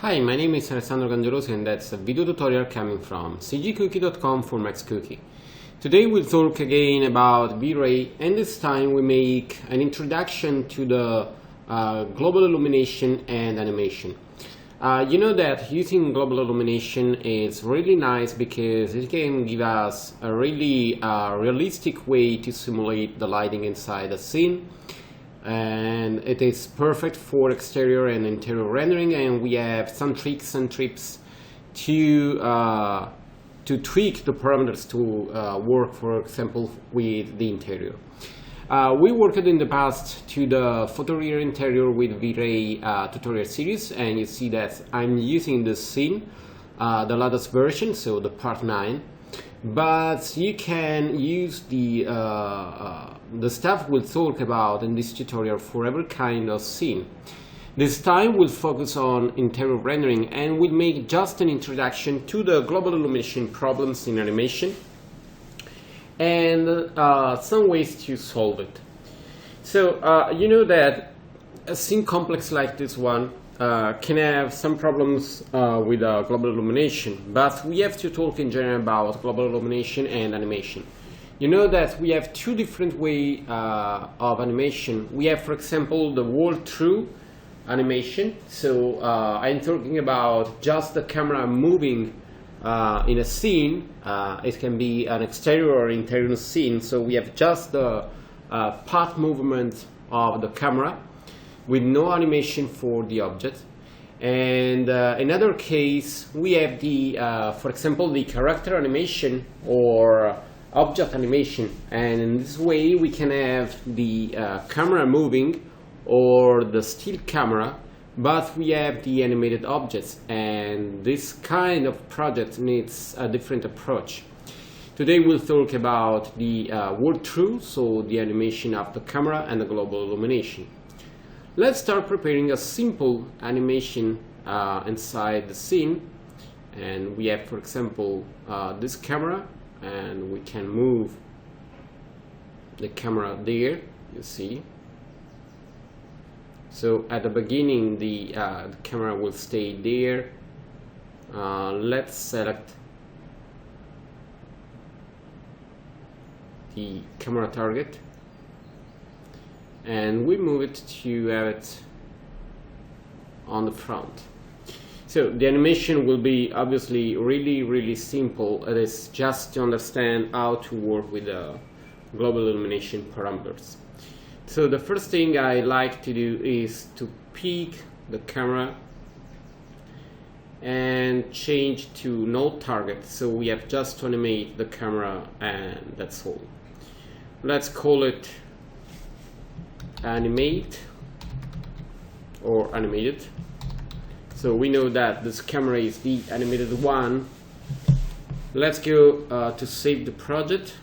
Hi, my name is Alessandro Cangelosi and that's a video tutorial coming from cgcookie.com for MaxCookie. Today we'll talk again about VRay, and this time we make an introduction to the global illumination and animation. You know that using global illumination is really nice because it can give us a really realistic way to simulate the lighting inside a scene. And it is perfect for exterior and interior rendering, and we have some tricks and tips to tweak the parameters to work, for example, with the interior. We worked in the past to the photoreal interior with VRay tutorial series, and you see that I'm using the scene, the latest version, so the part 9. But you can use the stuff we'll talk about in this tutorial for every kind of scene. This time we'll focus on interior rendering, and we'll make just an introduction to the global illumination problems in animation and some ways to solve it. So you know that a scene complex like this one can have some problems with global illumination, but we have to talk in general about global illumination and animation. You know that we have two different ways of animation. We have, for example, the walk-through animation. So I'm talking about just the camera moving in a scene. It can be an exterior or interior scene. So we have just the path movement of the camera with no animation for the object. And in other case, we have the, for example, the character animation or object animation, and in this way we can have the camera moving or the still camera, but we have the animated objects, and this kind of project needs a different approach. Today we'll talk about the walk-through, so the animation of the camera and the global illumination. Let's start preparing a simple animation inside the scene, and we have, for example, this camera, and we can move the camera there, you see. So at the beginning the camera will stay there. Let's select the camera target and we move it to have it on the front. So the animation will be obviously really simple. It is just to understand how to work with the global illumination parameters. So the first thing I like to do is to pick the camera and change to no target. So we have just to animate the camera and that's all. Let's call it animate or animated. So we know that this camera is the animated one. Let's go to save the project.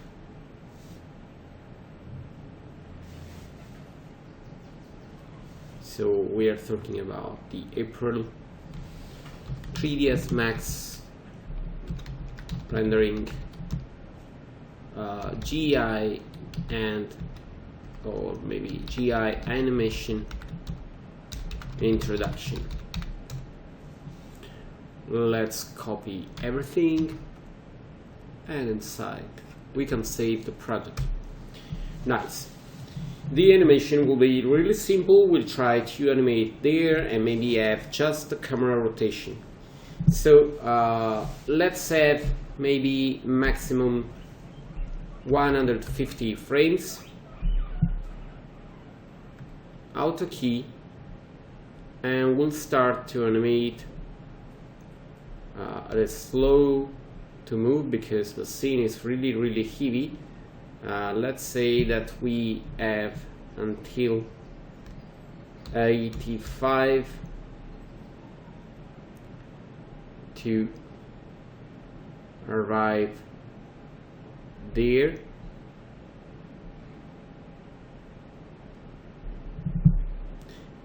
So we are talking about the April 3ds Max rendering GI and or maybe GI animation introduction. Let's copy everything, and inside we can save the project. Nice. The animation will be really simple. We'll try to animate there and maybe have just the camera rotation. So let's have maybe maximum 150 frames. Auto key, and we'll start to animate. It is slow to move because the scene is really heavy. Let's say that we have until 85 to arrive there.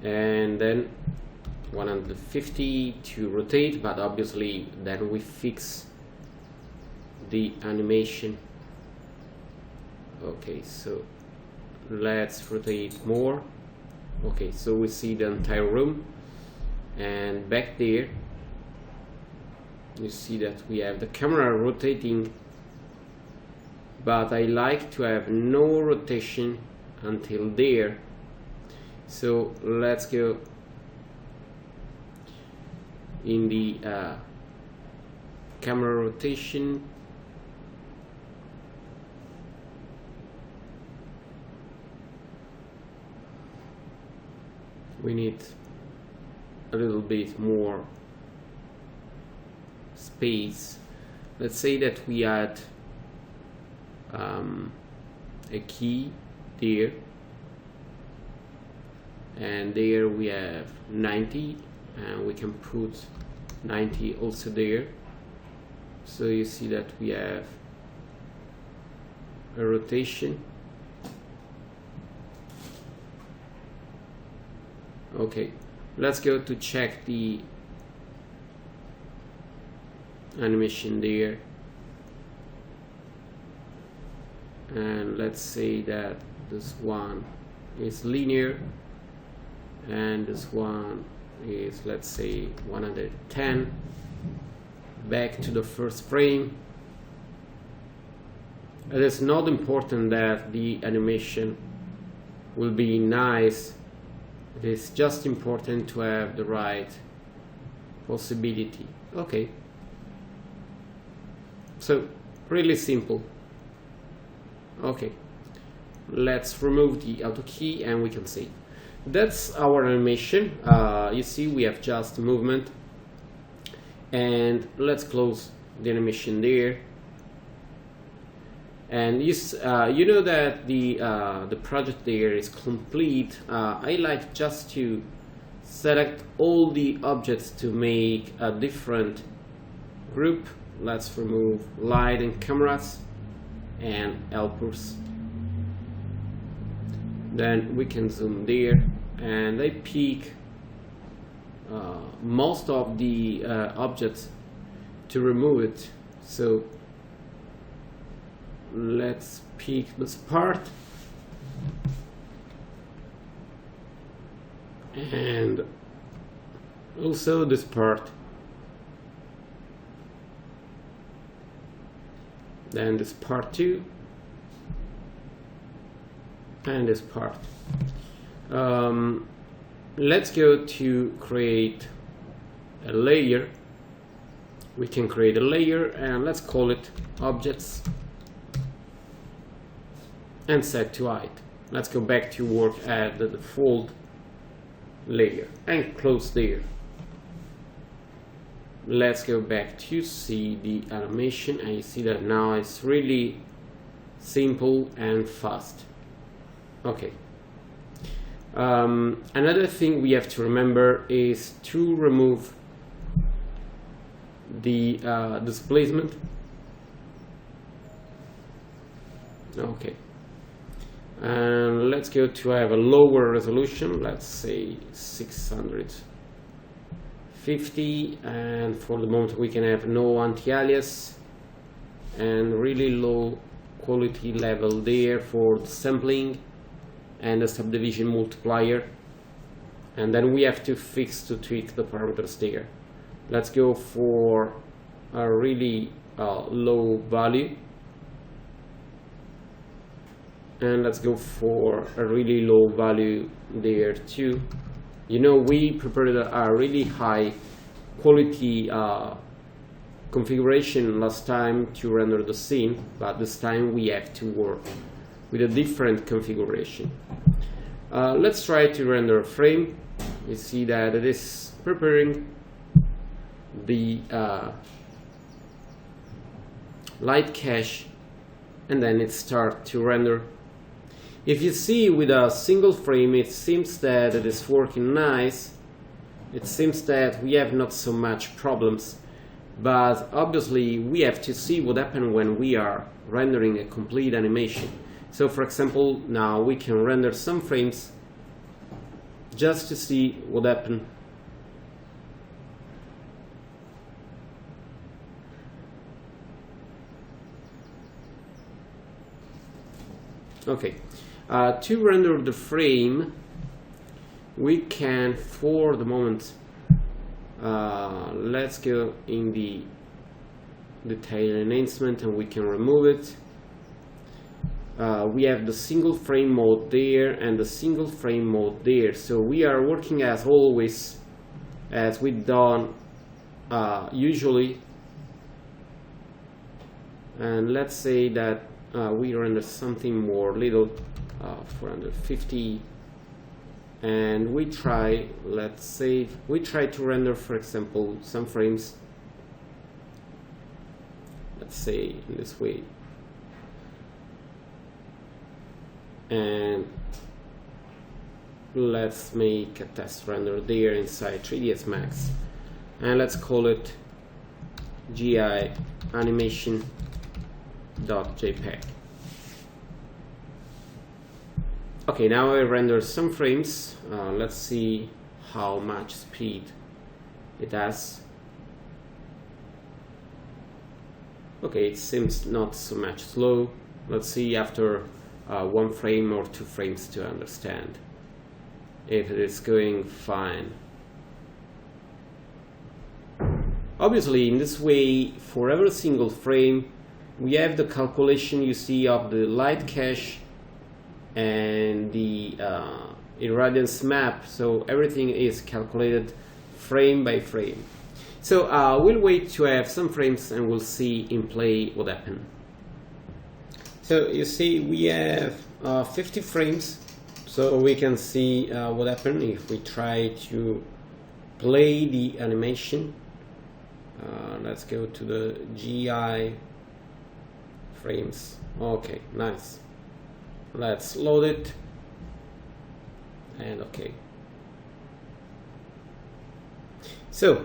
And then 150 to rotate, but obviously then we fix the animation. Okay, so let's rotate more. Okay, so we see the entire room, and back there you see that we have the camera rotating, but I like to have no rotation until there. So let's go in the camera rotation. We need a little bit more space. Let's say that we add a key there, and there we have 90, and we can put 90 also there. So you see that we have a rotation. Okay, let's go to check the animation there, and let's say that this one is linear and this one is, let's say, 110. Back to the first frame. It is not important that the animation will be nice. It is just important to have the right possibility. Okay, so really simple. Okay, let's remove the auto key and we can save. That's our animation. You see we have just movement, and let's close the animation there. And you know that the project there is complete. I like just to select all the objects to make a different group. Let's remove light and cameras and helpers. Then we can zoom there, and I pick most of the objects to remove it. So let's pick this part, and also this part, then this part too, and this part. Let's go to create a layer. We can create a layer, and let's call it objects, and set to height. Let's go back to work at the default layer and close there. Let's go back to see the animation, and you see that now it's really simple and fast. Okay. Another thing we have to remember is to remove the displacement. Okay. And let's go to have a lower resolution, let's say 650, and for the moment we can have no anti-alias and really low quality level there for the sampling and the subdivision multiplier, and then we have to tweak the parameters there. Let's go for a really low value, and let's go for a really low value there too. You know, we prepared a really high quality configuration last time to render the scene, but this time we have to work with a different configuration. Let's try to render a frame. You see that it is preparing the light cache, and then it starts to render. If you see with a single frame, it seems that it is working nice. It seems that we have not so much problems, but obviously we have to see what happens when we are rendering a complete animation. So for example, now we can render some frames just to see what happens. Okay, to render the frame, we can, for the moment, let's go in the detail enhancement, and we can remove it. We have the single frame mode there and the single frame mode there. So we are working as always, as we've done usually. And let's say that we render something more little, 450, and we try, let's say, we try to render, for example, some frames, let's say in this way, and let's make a test render there inside 3ds Max, and let's call it GI animation.jpg. Okay, now I render some frames. Let's see how much speed it has. Okay, it seems not so much slow. Let's see after 1 frame or 2 frames to understand if it is going fine. Obviously, in this way, for every single frame, we have the calculation you see of the light cache and the irradiance map, so everything is calculated frame by frame. So we'll wait to have some frames and we'll see in play what happened. So you see we have 50 frames, so we can see what happened if we try to play the animation. Let's go to the GI frames. Okay, nice. Let's load it, and okay. So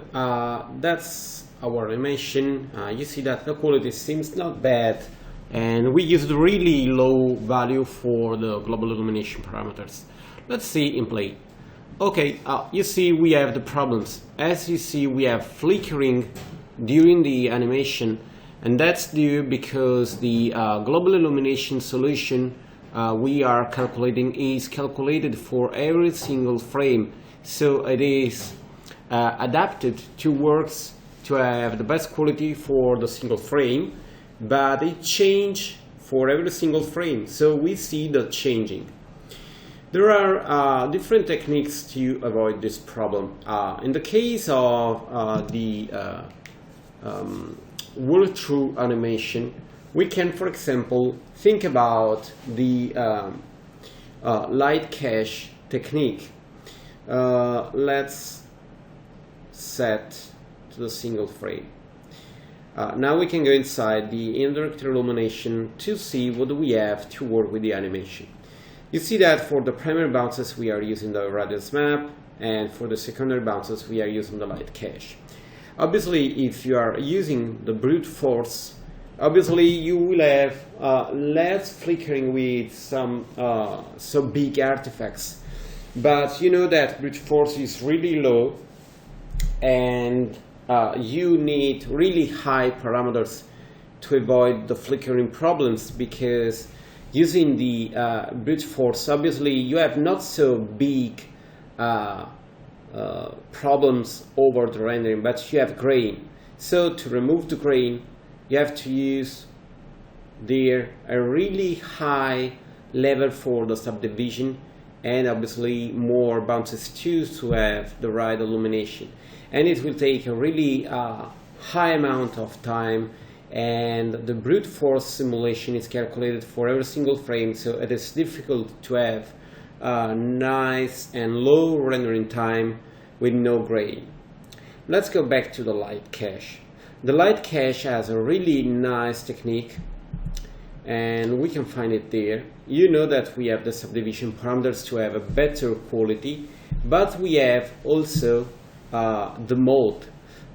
that's our animation. You see that the quality seems not bad, and we used really low value for the global illumination parameters. Let's see in play. Okay, you see we have the problems. As you see, we have flickering during the animation, and that's due because the global illumination solution we are calculating is calculated for every single frame, so it is adapted to works to have the best quality for the single frame, but it changes for every single frame, so we see the changing. There are different techniques to avoid this problem. In the case of the walkthrough animation, we can, for example, think about the light cache technique. Let's set to the single frame. Now we can go inside the indirect illumination to see what we have to work with the animation. You see that for the primary bounces we are using the radius map, and for the secondary bounces we are using the light cache. Obviously, if you are using the brute force, obviously you will have less flickering with some so big artifacts, but you know that brute force is really low, and you need really high parameters to avoid the flickering problems, because using the brute force, obviously you have not so big problems over the rendering, but you have grain. So to remove the grain, you have to use there a really high level for the subdivision, and obviously more bounces too to have the right illumination. And it will take a really high amount of time, and the brute force simulation is calculated for every single frame, so it is difficult to have nice and low rendering time with no grain. Let's go back to the light cache. The light cache has a really nice technique, and we can find it there. You know that we have the subdivision parameters to have a better quality, but we have also the mode.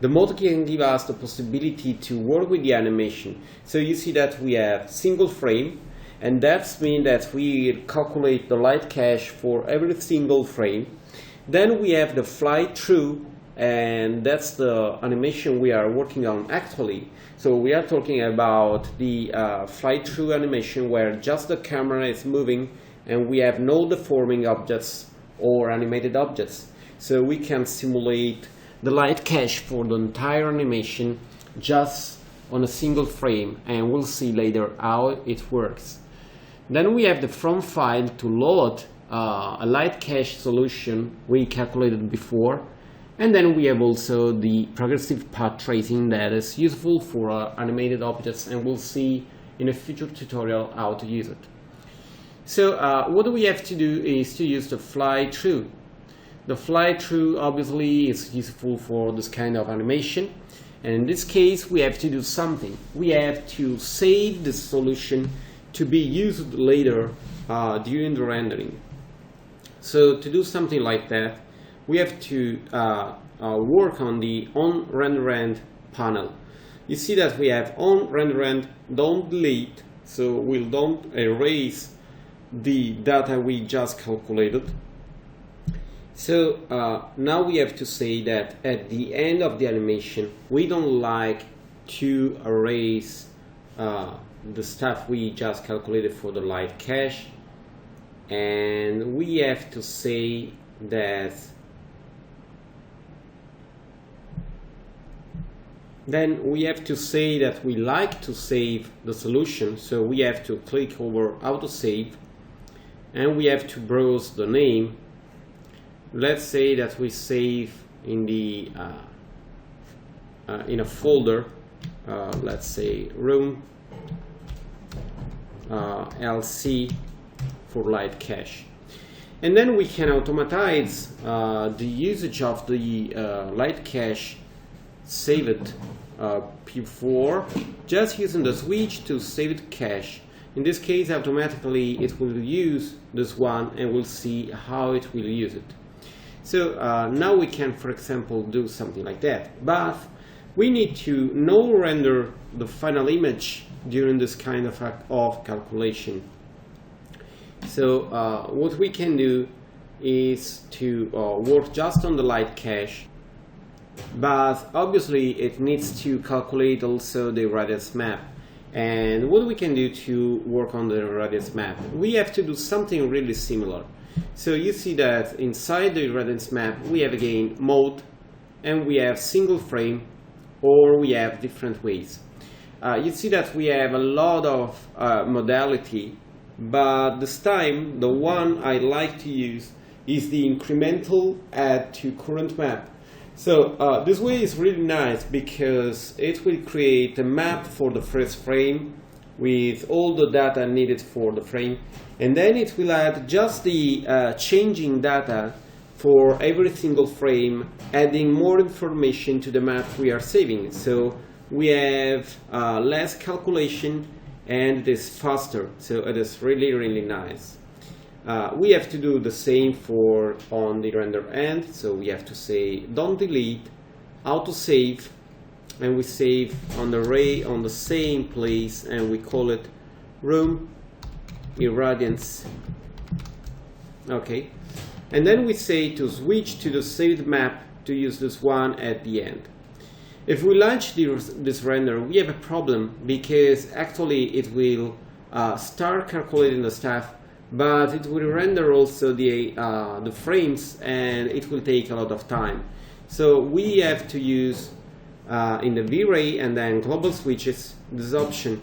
The mode can give us the possibility to work with the animation. So you see that we have single frame, and that means that we calculate the light cache for every single frame. Then we have the fly through, and that's the animation we are working on actually. So we are talking about the fly through animation, where just the camera is moving and we have no deforming objects or animated objects. So we can simulate the light cache for the entire animation just on a single frame, and we'll see later how it works. Then we have the from file to load a light cache solution we calculated before, and then we have also the progressive path tracing that is useful for animated objects, and we'll see in a future tutorial how to use it. So what we have to do is to use the fly through. The fly through obviously is useful for this kind of animation, and in this case we have to do something. We have to save the solution to be used later during the rendering. So to do something like that, we have to work on the onRenderEnd panel. You see that we have onRenderEnd don't delete, so we'll don't erase the data we just calculated. So now we have to say that at the end of the animation we don't like to erase the stuff we just calculated for the light cache, and we have to say that we like to save the solution, so we have to click over autosave, and we have to browse the name. Let's say that we save in the in a folder, let's say room LC for light cache, and then we can automatize the usage of the light cache saved before just using the switch to saved cache. In this case, automatically it will use this one, and we'll see how it will use it. So now we can, for example, do something like that, but we need to no render the final image during this kind of calculation. So what we can do is to work just on the light cache, but obviously it needs to calculate also the radius map. And what we can do to work on the radius map, we have to do something really similar. So you see that inside the radius map we have again mode, and we have single frame, or we have different ways. You see that we have a lot of modality, but this time the one I like to use is the incremental add to current map. So this way is really nice because it will create a map for the first frame with all the data needed for the frame, and then it will add just the changing data for every single frame, adding more information to the map we are saving. So we have less calculation, and it is faster, so it is really nice. We have to do the same for on the render end, so we have to say don't delete, autosave, and we save on the array on the same place, and we call it room Irradiance. Okay, and then we say to switch to the saved map to use this one at the end. If we launch this render, we have a problem because actually it will start calculating the stuff, but it will render also the frames, and it will take a lot of time. So we have to use in the VRay and then global switches this option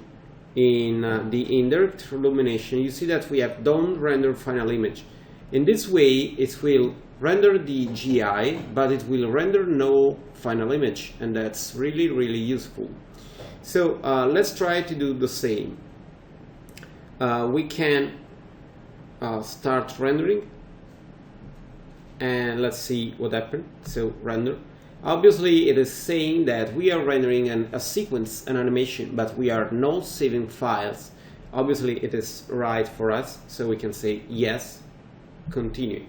in the indirect illumination. You see that we have don't render final image. In this way it will render the GI, but it will render no final image, and that's really useful. So let's try to do the same. We can start rendering, and let's see what happened. So render. Obviously it is saying that we are rendering a sequence, an animation, but we are not saving files. Obviously it is right for us, so we can say yes, continue.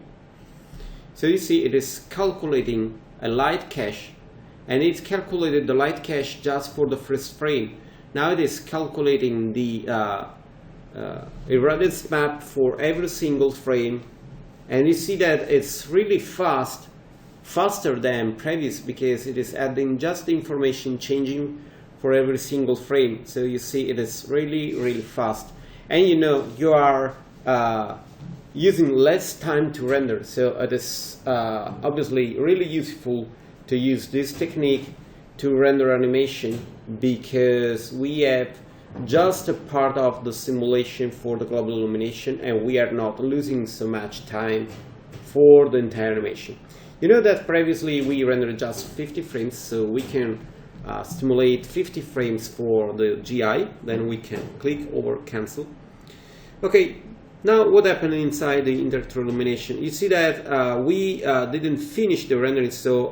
So you see it is calculating a light cache, and it's calculated the light cache just for the first frame. Now it is calculating the irradiance map for every single frame, and you see that it's really faster than previous because it is adding just the information changing for every single frame. So you see it is really fast, and you know you are using less time to render, so it is obviously really useful to use this technique to render animation because we have just a part of the simulation for the global illumination and we are not losing so much time for the entire animation. You know that previously we rendered just 50 frames, so we can stimulate 50 frames for the GI, then we can click over cancel. Okay, now what happened inside the interactive illumination? You see that we didn't finish the rendering, so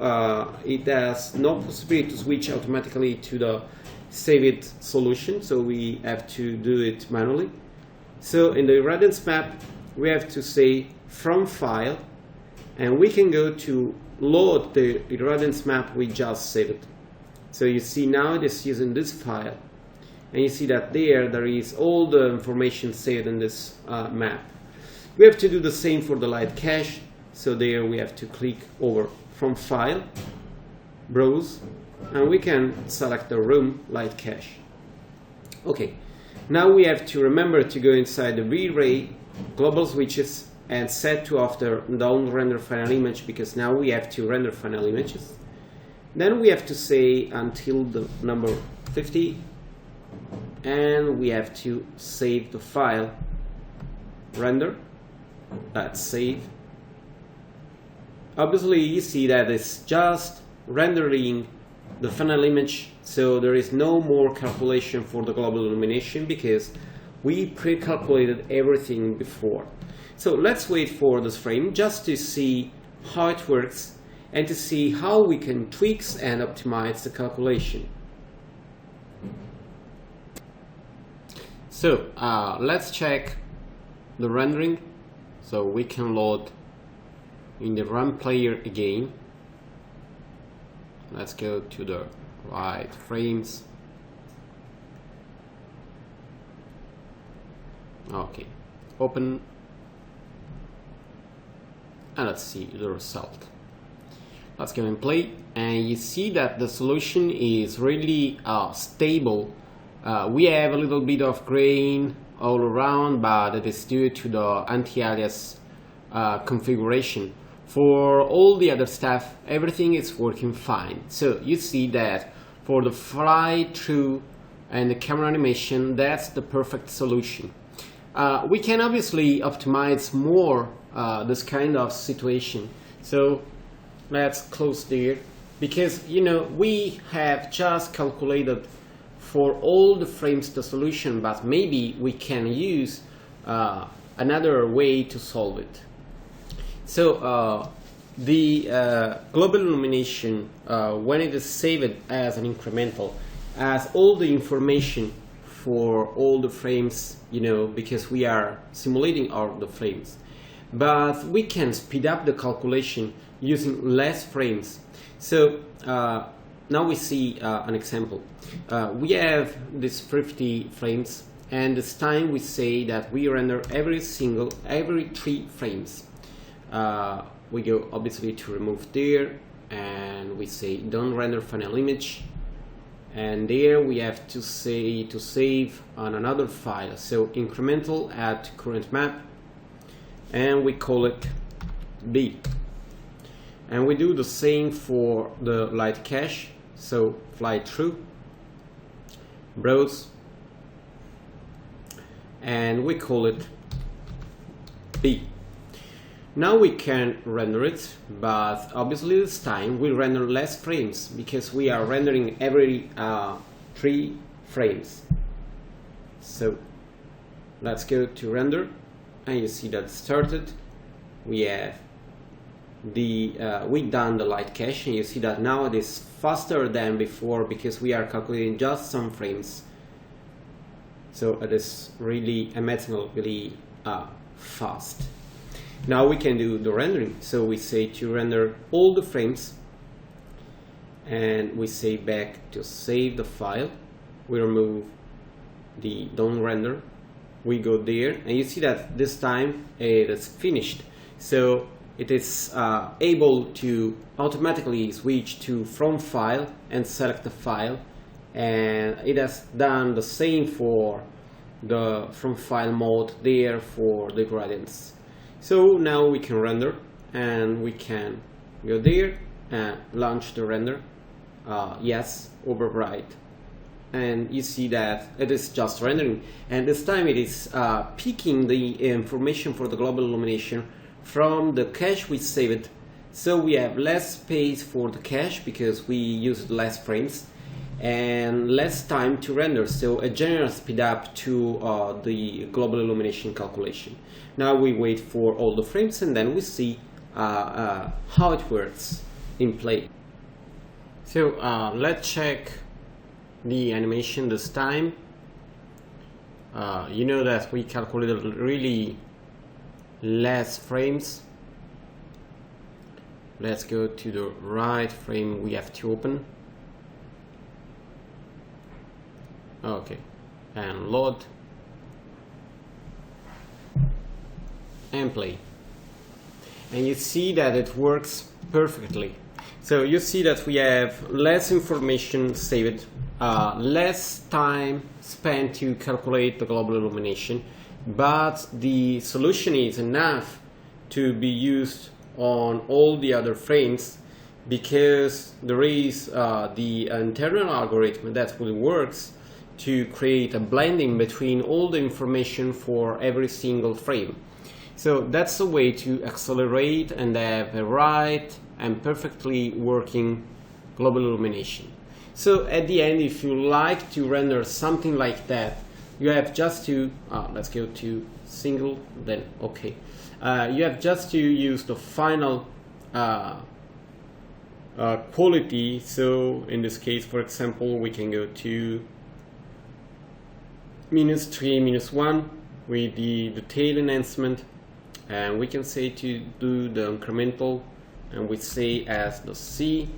it has no possibility to switch automatically to the saved solution, so we have to do it manually. So in the Irradiance map we have to say from file, and we can go to load the Irradiance map we just saved. So you see now it is using this file, and you see that there is all the information saved in this map. We have to do the same for the light cache, so there we have to click over from file, browse, and we can select the room light cache. Okay, now we have to remember to go inside the VRay global switches and set to after don't render final image, because now we have to render final images. Then we have to say until the number 50, and we have to save the file, render, that's save. Obviously you see that it's just rendering the final image, so there is no more calculation for the global illumination because we pre-calculated everything before. So let's wait for this frame just to see how it works and to see how we can tweak and optimize the calculation. So let's check the rendering. So we can load in the run player again. Let's go to the right frames. Okay, open, and let's see the result. Let's go and play, and you see that the solution is really stable. We have a little bit of grain all around, but it is due to the anti-alias configuration. For all the other stuff, everything is working fine. So you see that for the fly through and the camera animation, that's the perfect solution. We can obviously optimize more this kind of situation. So let's close there, because you know we have just calculated for all the frames the solution, but maybe we can use another way to solve it. So the global illumination, when it is saved as an incremental, has all the information for all the frames, you know, because we are simulating all the frames. But we can speed up the calculation using less frames. So now we see an example. We have these 50 frames, and this time we say that we render every 3 frames. We go obviously to remove there, and we say don't render final image, and there we have to say to save on another file. So incremental at current map, and we call it B. And we do the same for the light cache. So fly through, browse, and we call it B. Now we can render it, but obviously this time we render less frames because we are rendering every 3 frames. So let's go to render, and you see that it started. We have we done the light cache, and you see that now it is faster than before because we are calculating just some frames. So it is really really fast. Now we can do the rendering. So we say to render all the frames, and we say back to save the file. We remove the don't render. We go there, and you see that this time it is finished. So it is able to automatically switch to from file and select the file, and it has done the same for the from file mode there for the gradients. So now we can render, and we can go there and launch the render, yes, overwrite, and you see that it is just rendering, and this time it is picking the information for the global illumination from the cache we saved. So we have less space for the cache because we used less frames and less time to render, so a general speed up to the global illumination calculation. Now we wait for all the frames and then we see how it works in play. So let's check the animation this time. You know that we calculated really less frames. Let's go to the right frame we have to open. Okay, and load and play, and you see that it works perfectly. So you see that we have less information saved, less time spent to calculate the global illumination, but the solution is enough to be used on all the other frames, because there is the internal algorithm that will works to create a blending between all the information for every single frame. So that's a way to accelerate and have a right and perfectly working global illumination. So at the end, if you like to render something like that, you have just to, let's go to single, then okay. You have just to use the final quality. So in this case, for example, we can go to -3, -1 with the detail enhancement, and we can say to do the incremental, and we say as the C,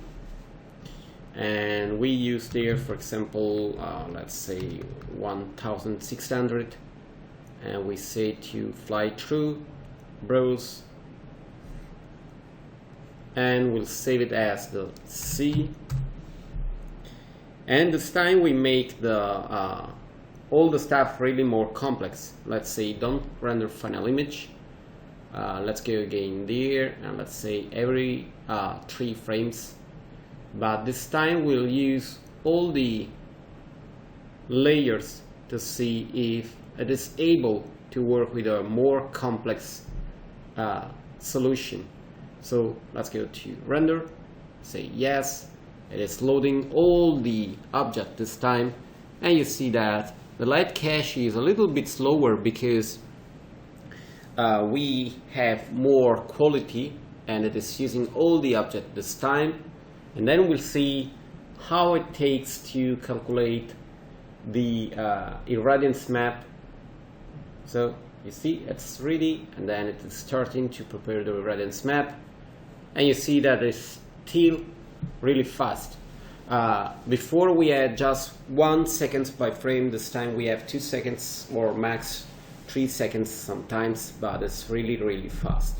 and we use there, for example, let's say 1600, and we say to fly through, browse, and we'll save it as the C. And this time we make the all the stuff really more complex. Let's say don't render final image. Let's go again there, and let's say every 3 frames, but this time we'll use all the layers to see if it is able to work with a more complex solution. So let's go to render, say yes, it is loading all the object this time, and you see that the light cache is a little bit slower because we have more quality and it is using all the object this time. And then we'll see how it takes to calculate the irradiance map. So you see it's ready, and then it is starting to prepare the irradiance map, and you see that it's still really fast. Before we had just 1 second by frame, this time we have 2 seconds or max 3 seconds sometimes, but it's really fast.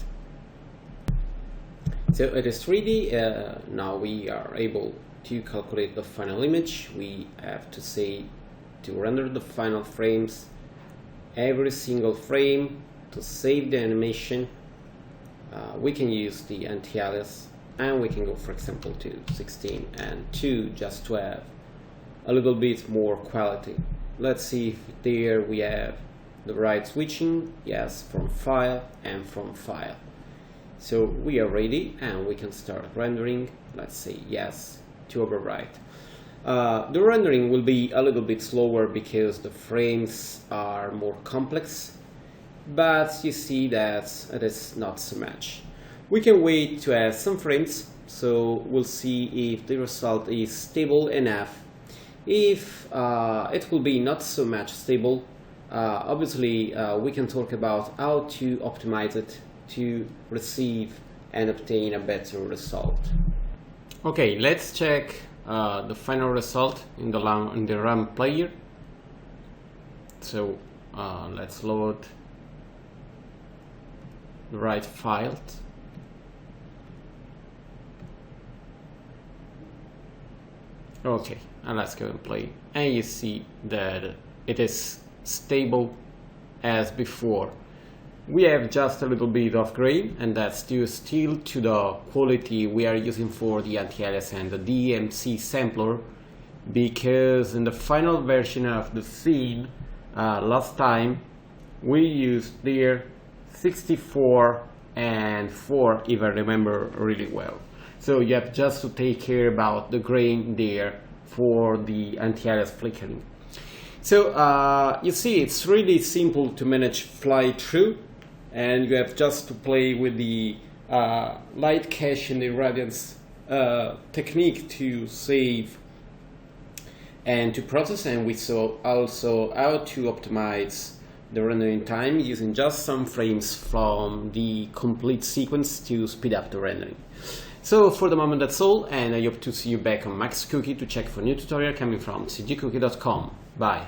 So it is ready. Now we are able to calculate the final image. We have to say to render the final frames, every single frame, to save the animation. We can use the anti-alias, and we can go, for example, to 16 and 2 just to have a little bit more quality. Let's see if there we have the right switching, yes, from file and from file. So we are ready and we can start rendering. Let's say yes to overwrite. The rendering will be a little bit slower because the frames are more complex, but you see that it is not so much. We can wait to add some frames, so we'll see if the result is stable enough. If it will be not so much stable, obviously we can talk about how to optimize it to receive and obtain a better result. Okay, let's check the final result in the RAM player. So let's load the right file. Okay, and let's go and play, and you see that it is stable as before. we have just a little bit of grain, and that's due still to the quality we are using for the anti-alias and the DMC sampler, because in the final version of the scene last time we used there 64 and 4, if I remember really well. So you have just to take care about the grain there for the anti-alias flickering. So you see, it's really simple to manage fly through, and you have just to play with the light cache and the irradiance technique to save and to process, and we saw also how to optimize the rendering time using just some frames from the complete sequence to speed up the rendering. So for the moment that's all, and I hope to see you back on Max Cookie to check for new tutorial coming from cgcookie.com. Bye!